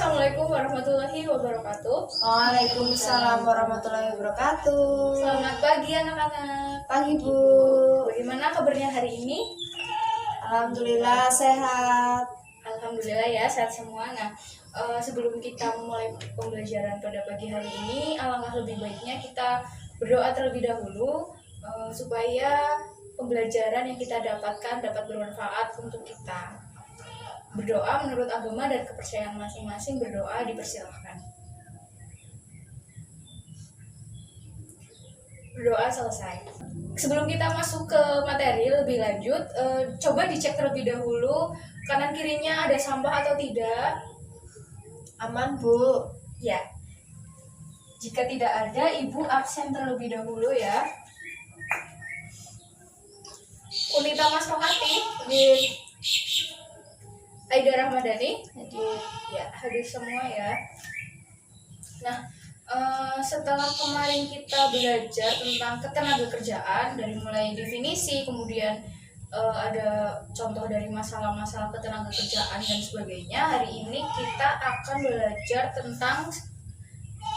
Assalamualaikum warahmatullahi wabarakatuh. Waalaikumsalam warahmatullahi wabarakatuh. Selamat pagi anak-anak. Pagi Bu. Bagaimana kabarnya hari ini? Alhamdulillah sehat. Alhamdulillah ya, sehat semua. Nah, sebelum kita memulai pembelajaran pada pagi hari ini, alangkah lebih baiknya kita berdoa terlebih dahulu supaya pembelajaran yang kita dapatkan dapat bermanfaat untuk kita. Berdoa menurut agama dan kepercayaan masing-masing, berdoa dipersilahkan. Berdoa selesai. Sebelum kita masuk ke materi lebih lanjut, coba dicek terlebih dahulu kanan kirinya ada sampah atau tidak. Aman Bu. Ya. Jika tidak ada, Ibu absen terlebih dahulu ya. Unita Mas Rohati di Aida Rahmadani Jadi ya, hadir semua ya. Nah, setelah kemarin kita belajar tentang ketenagakerjaan dari mulai definisi, kemudian ada contoh dari masalah-masalah ketenagakerjaan dan sebagainya. Hari ini kita akan belajar tentang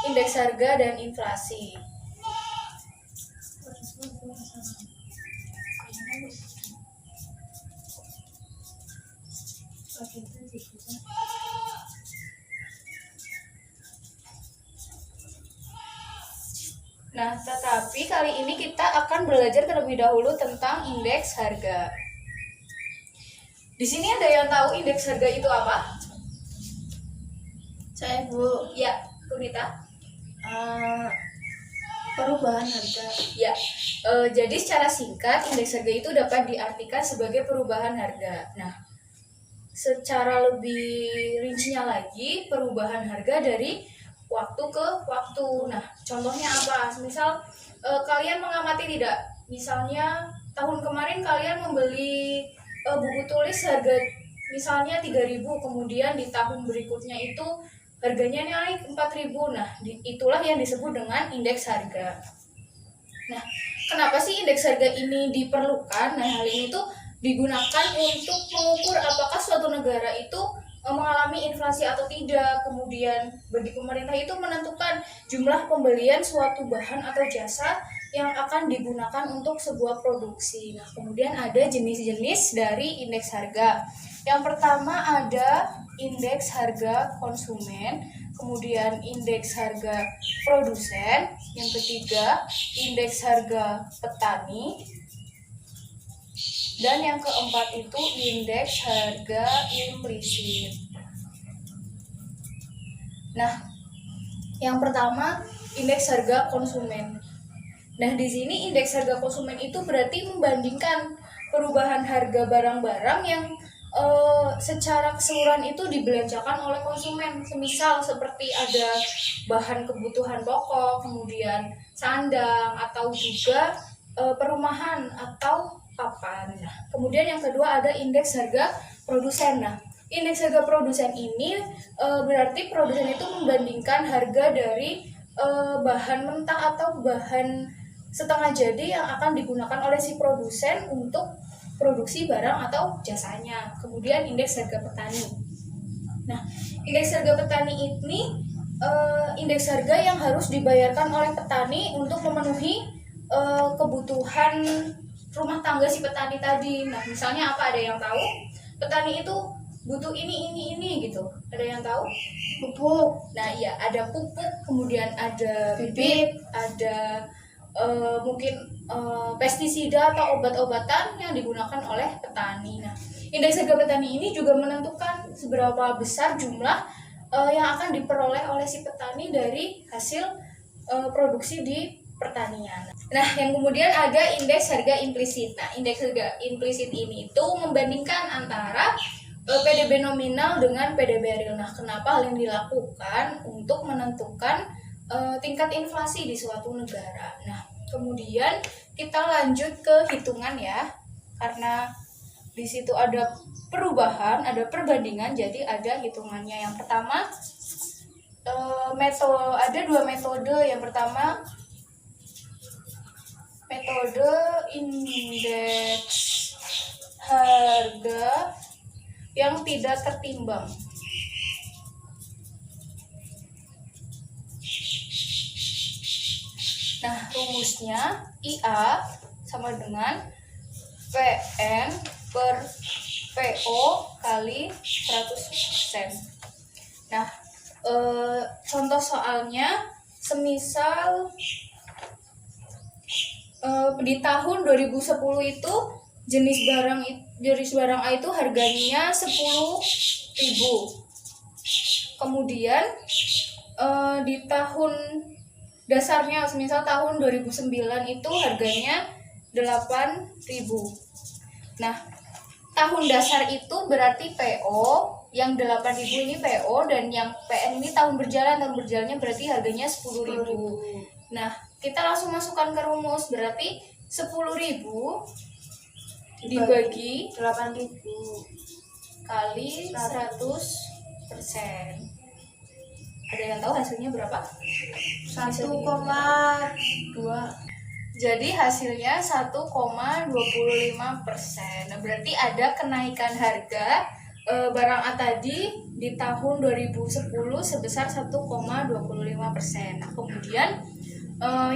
indeks harga dan inflasi. Nah, tetapi kali ini kita akan belajar terlebih dahulu tentang indeks harga. Di sini ada yang tahu indeks harga itu apa? saya Bu. Ya, Kunita. Perubahan harga. Ya, jadi secara singkat indeks harga itu dapat diartikan sebagai perubahan harga. Nah, secara lebih rincinya lagi, perubahan harga dari waktu ke waktu. Nah, contohnya apa? Misal kalian mengamati tidak? Misalnya tahun kemarin kalian membeli buku tulis harga misalnya 3.000, kemudian di tahun berikutnya itu harganya naik 4.000. Nah, itulah yang disebut dengan indeks harga. Nah, kenapa sih indeks harga ini diperlukan? Nah, hal ini tuh digunakan untuk mengukur apakah suatu negara itu mengalami inflasi atau tidak. Kemudian bagi pemerintah itu menentukan jumlah pembelian suatu bahan atau jasa yang akan digunakan untuk sebuah produksi. Nah, kemudian ada jenis-jenis dari indeks harga. Yang pertama ada indeks harga konsumen, kemudian indeks harga produsen, yang ketiga indeks harga petani, dan yang keempat itu indeks harga implisit. Nah, yang pertama indeks harga konsumen. Nah, di sini indeks harga konsumen itu berarti membandingkan perubahan harga barang-barang yang secara keseluruhan itu dibelanjakan oleh konsumen. Semisal seperti ada bahan kebutuhan pokok, kemudian sandang, atau juga perumahan atau papan. Nah, kemudian yang kedua ada indeks harga produsen. Nah, indeks harga produsen ini berarti produsen itu membandingkan harga dari bahan mentah atau bahan setengah jadi yang akan digunakan oleh si produsen untuk produksi barang atau jasanya. Kemudian indeks harga petani. Nah, indeks harga petani ini indeks harga yang harus dibayarkan oleh petani untuk memenuhi kebutuhan rumah tangga si petani tadi. Nah, misalnya apa, ada yang tahu? Petani itu butuh ini gitu. Ada yang tahu? Pupuk. Nah, iya, ada pupuk, kemudian ada bibit, ada mungkin pestisida atau obat-obatan yang digunakan oleh petani. Nah, indeks harga petani ini juga menentukan seberapa besar jumlah yang akan diperoleh oleh si petani dari hasil produksi di pertanian. Nah, yang kemudian ada indeks harga implisit. Nah, indeks harga implisit ini itu membandingkan antara PDB nominal dengan PDB real. Nah, kenapa hal yang dilakukan? Untuk menentukan tingkat inflasi di suatu negara. Nah, kemudian kita lanjut ke hitungan ya, karena di situ ada perubahan, ada perbandingan, jadi ada hitungannya. Yang pertama, ada dua metode. Yang pertama, metode indeks harga yang tidak tertimbang. rumusnya IA sama dengan PN per PO kali 100%. Nah, contoh soalnya semisal di tahun 2010 itu jenis barang A itu harganya 10.000. Kemudian di tahun dasarnya semisal tahun 2009 itu harganya 8.000. Nah, tahun dasar itu berarti PO, yang 8.000 ini PO, dan yang PN ini tahun berjalannya berarti harganya 10.000. Nah, kita langsung masukkan ke rumus, berarti 10.000 dibagi 8.000 kali 100%. Ada yang tahu hasilnya berapa? 1,2. Jadi hasilnya 1,25%. Nah, berarti ada kenaikan harga barang A tadi di tahun 2010 sebesar 1,25%. Nah, kemudian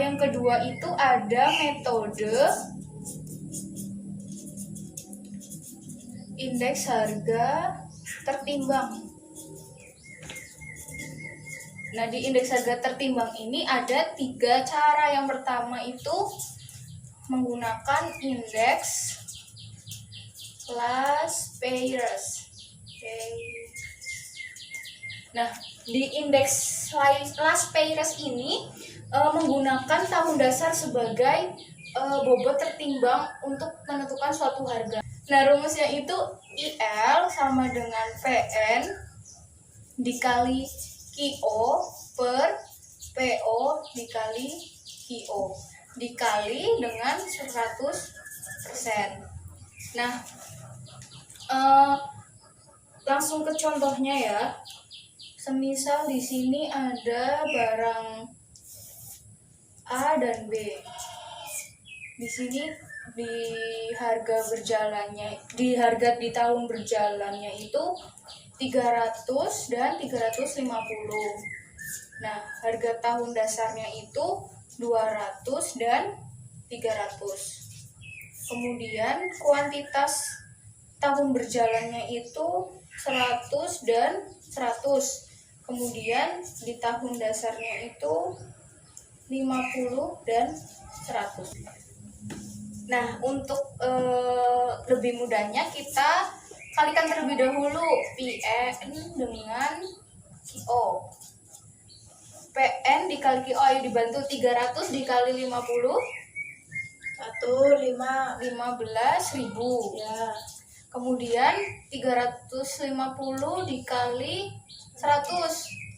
yang kedua itu ada metode indeks harga tertimbang. Nah, di indeks harga tertimbang ini ada 3 cara. Yang pertama itu menggunakan indeks last payers. Nah, di indeks last payers ini menggunakan tahun dasar sebagai bobot tertimbang untuk menentukan suatu harga. Nah, rumusnya itu IL sama dengan PN dikali QO per PO dikali QO dikali dengan 100%. Nah, langsung ke contohnya ya. Semisal di sini ada barang A dan B. Di sini di harga di tahun berjalannya itu 300 dan 350. Nah, harga tahun dasarnya itu 200 dan 300. Kemudian kuantitas tahun berjalannya itu 100 dan 100. Kemudian di tahun dasarnya itu 50 dan 100. Nah, untuk lebih mudahnya kita kalikan terlebih dahulu PN dengan QO. PN dikali QO, ayo dibantu, 300 dikali 50 15.000 ya. Kemudian 350 dikali 100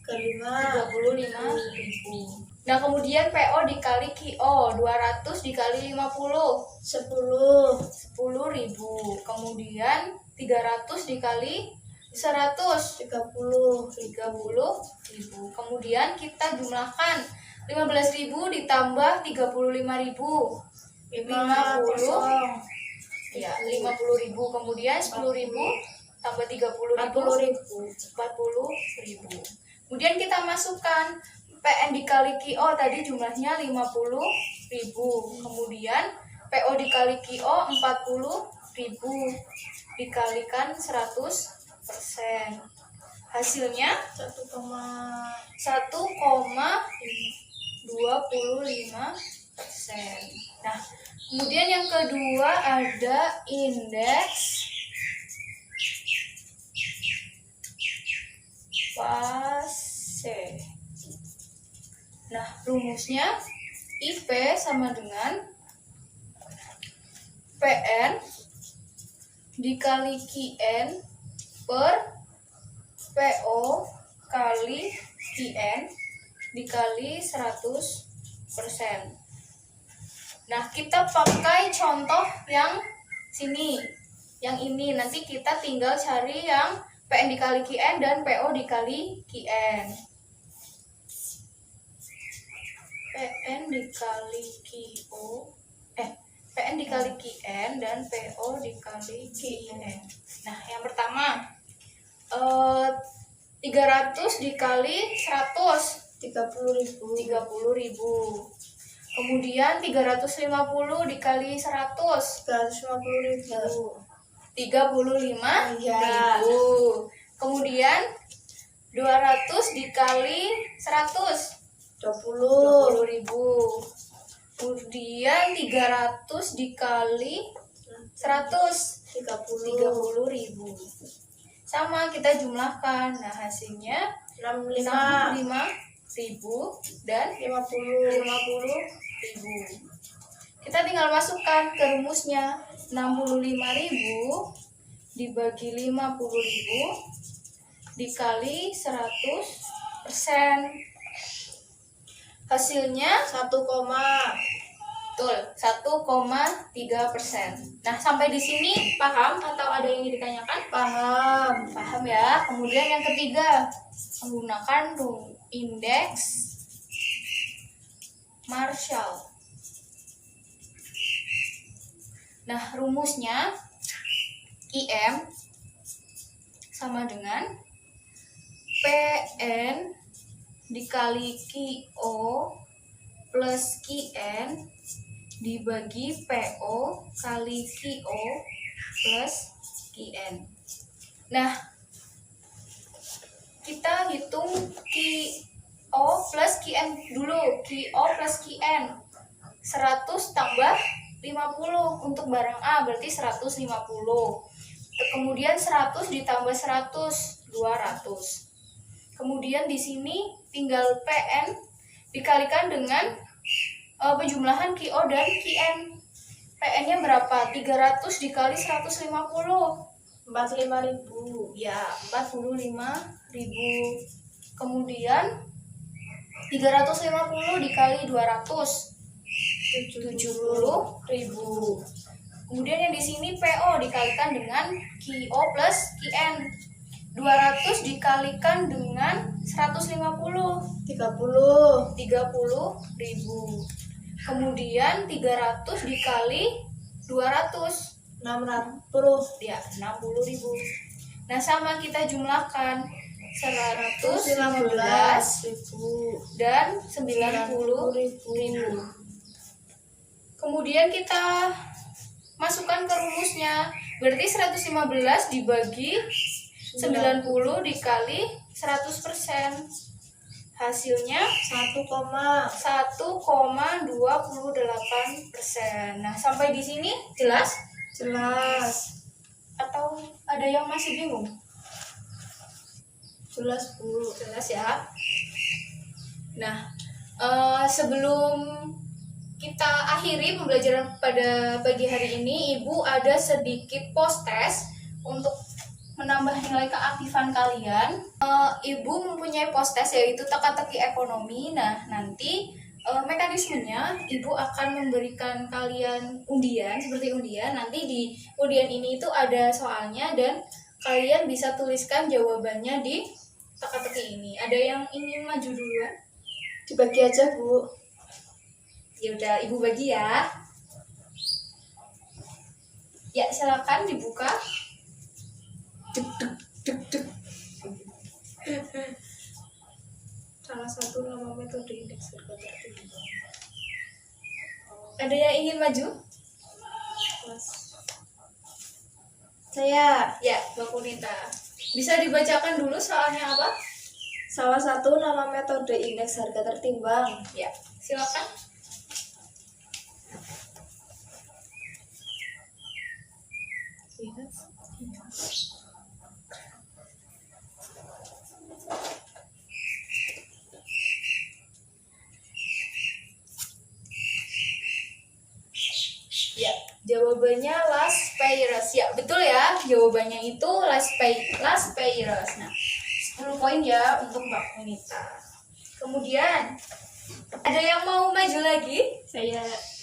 ke 35.000. Nah, kemudian PO dikali QO, 200 dikali 50 10.000. Kemudian 300 dikali 100 30.000. Kemudian kita jumlahkan 15.000 ditambah 35.000 50. Ya, 50.000. Kemudian 10.000 tambah 30.000 40.000. Kemudian kita masukkan PN dikali QO tadi jumlahnya 50.000. Kemudian PO dikali QO 40.000 dikalikan 100%. Hasilnya 1,25%. Nah, kemudian yang kedua ada indeks fase. Nah, rumusnya IP sama dengan PN dikali QN per PO kali QN dikali 100%. Nah, kita pakai contoh yang sini. Yang ini nanti kita tinggal cari yang PN dikali QN dan PO dikali QN. PN dikali QO PN dikali QN dan PO dikali QN. Nah, yang pertama 300 dikali 100 30.000. Kemudian 350 dikali 100. 350.000. 35.000. Iya. Kemudian 200 dikali 100. 20. 20.000. Kemudian 300 dikali 100. 30.000. Sama, kita jumlahkan. Nah, hasilnya 65.000 dan 50.000. Kita tinggal masukkan ke rumusnya. 65.000 dibagi 50.000 dikali 100%. Hasilnya 1,3%. Nah, sampai di sini paham atau ada yang ditanyakan? Paham. Paham ya. Kemudian yang ketiga, menggunakan indeks Marshall. Nah, rumusnya IM sama dengan PN dikali QO plus QN dibagi PO kali QO plus QN. Nah, kita hitung QO plus QN dulu. QO plus QN 100 tambah 50 untuk barang A berarti 150. Kemudian 100 ditambah 100, 200. Kemudian di sini tinggal PN dikalikan dengan penjumlahan QO dan QN. PN-nya berapa? 300 dikali 150. 45.000. Ya, 45.000. Kemudian 350 dikali 200. 70.000. Kemudian yang di sini PO dikalikan dengan QO plus QN. 200 dikalikan dengan 150. 30.000. Kemudian 300 dikali 200. 600. Ya, 60.000. Nah, sama, kita jumlahkan 115.000 dan 90.000. Kemudian kita masukkan ke rumusnya. Berarti 115 dibagi 90 dikali 100%. Hasilnya 1,28%. Nah, sampai di sini jelas? Jelas. Atau ada yang masih bingung? Jelas, Bu. Jelas ya. Nah, sebelum kita akhiri pembelajaran pada pagi hari ini, Ibu ada sedikit post test untuk menambah nilai keaktifan kalian. Ibu mempunyai post test yaitu teka-teki ekonomi. Nah, nanti mekanismenya Ibu akan memberikan kalian undian, seperti undian. Nanti di undian ini itu ada soalnya dan kalian bisa tuliskan jawabannya di teka-teki ini. Ada yang ingin maju duluan? Dibagi aja, Bu. Ya udah, Ibu bagi ya. Ya, silakan dibuka. Salah satu nama metode indeks harga tertinggi. Ada yang ingin maju? Mas. Saya. Ya, Mbak Kunita. Bisa dibacakan dulu soalnya apa? Salah satu nama metode indeks harga tertimbang. Ya, silakan. Ya, jawabannya last payers. Ya, betul ya. Jawabannya itu last payers. Nah, 10 poin ya untuk Mbak Kunita. Kemudian ada yang mau maju lagi? Saya.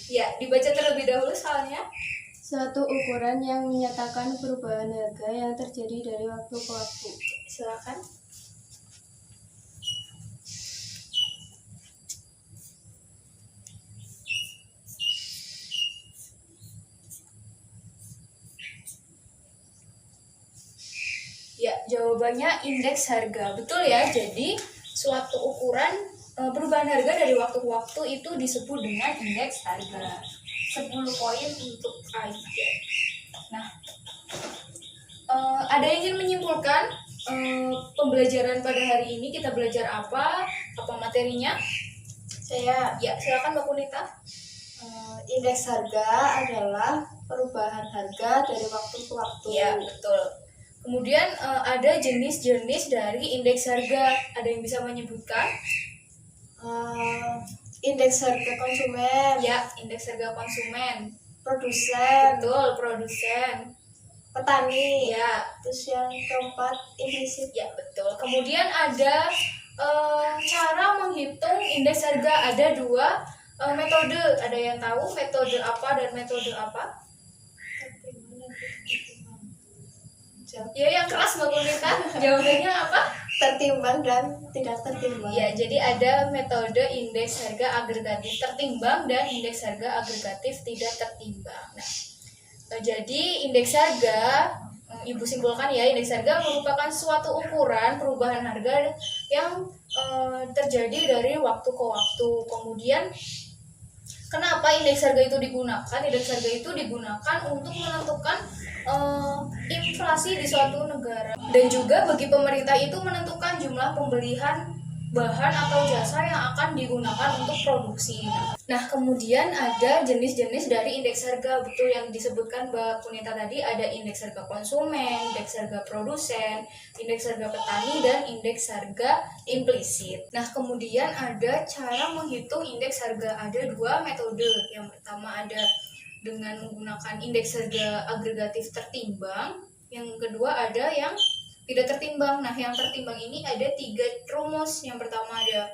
Ya, dibaca terlebih dahulu soalnya. Suatu ukuran yang menyatakan perubahan harga yang terjadi dari waktu ke waktu. Silakan. Ya, jawabannya indeks harga. Betul ya. Jadi, suatu ukuran perubahan harga dari waktu ke waktu itu disebut dengan indeks harga. 10 poin untuk aja. Nah, ada yang ingin menyimpulkan pembelajaran pada hari ini kita belajar apa materinya? Saya Ya, silakan Mbak Punita. indeks harga adalah perubahan harga dari waktu ke waktu. Ya, betul. Kemudian ada jenis-jenis dari indeks harga. Ada yang bisa menyebutkan? Indeks harga konsumen, Ya, indeks harga konsumen. produsen, Betul, produsen. petani. Ya, Terus yang keempat implisit. ya betul. Kemudian ada cara menghitung indeks harga. Ada 2 metode. Ada yang tahu metode apa dan metode apa? Ya, yang keras Mbak Punita. Jawabannya apa? Tertimbang dan tidak tertimbang. Ya, jadi ada metode indeks harga agregatif tertimbang dan indeks harga agregatif tidak tertimbang. Nah, jadi indeks harga, Ibu simpulkan ya, indeks harga merupakan suatu ukuran perubahan harga yang terjadi dari waktu ke waktu. Kemudian, kenapa indeks harga itu digunakan? Indeks harga itu digunakan untuk menentukan inflasi di suatu negara, dan juga bagi pemerintah itu menentukan jumlah pembelian bahan atau jasa yang akan digunakan untuk produksi. Nah, kemudian ada jenis-jenis dari indeks harga, betul yang disebutkan Mbak Punita tadi, ada indeks harga konsumen, indeks harga produsen, indeks harga petani, dan indeks harga implisit. Nah, kemudian ada cara menghitung indeks harga, ada 2 metode. Yang pertama ada dengan menggunakan indeks harga agregatif tertimbang, yang kedua ada yang tidak tertimbang. Nah, yang tertimbang ini ada 3 rumus. Yang pertama ada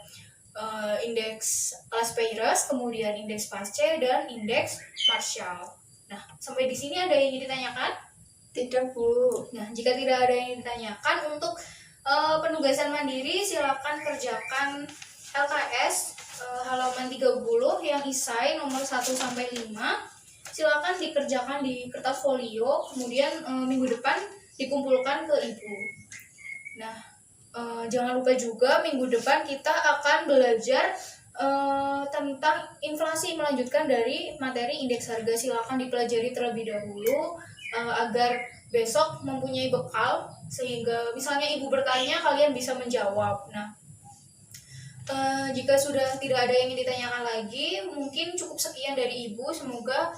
indeks Las-Peyres, kemudian indeks Pace, dan indeks Marshall. Nah, sampai di sini ada yang ingin ditanyakan? Tidak, Bu. Nah, jika tidak ada yang ditanyakan, untuk penugasan mandiri silakan kerjakan LKS halaman 30 yang isai nomor 1 sampai 5. Silakan dikerjakan di kertas folio, kemudian minggu depan dikumpulkan ke Ibu. Nah, jangan lupa juga minggu depan kita akan belajar tentang inflasi, melanjutkan dari materi indeks harga. Silakan dipelajari terlebih dahulu agar besok mempunyai bekal, sehingga misalnya Ibu bertanya kalian bisa menjawab. Nah, jika sudah tidak ada yang ingin ditanyakan lagi, mungkin cukup sekian dari Ibu. Semoga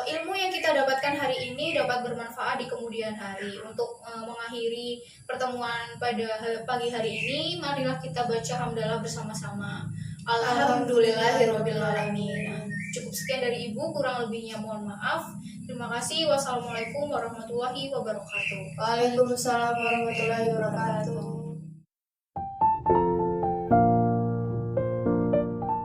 ilmu yang kita dapatkan hari ini dapat bermanfaat di kemudian hari. Untuk mengakhiri pertemuan pada pagi hari ini, marilah kita baca hamdalah bersama-sama. Alhamdulillahirrabbilalamin. Nah, cukup sekian dari Ibu, kurang lebihnya mohon maaf. Terima kasih. Wassalamualaikum warahmatullahi wabarakatuh. Waalaikumsalam warahmatullahi wabarakatuh.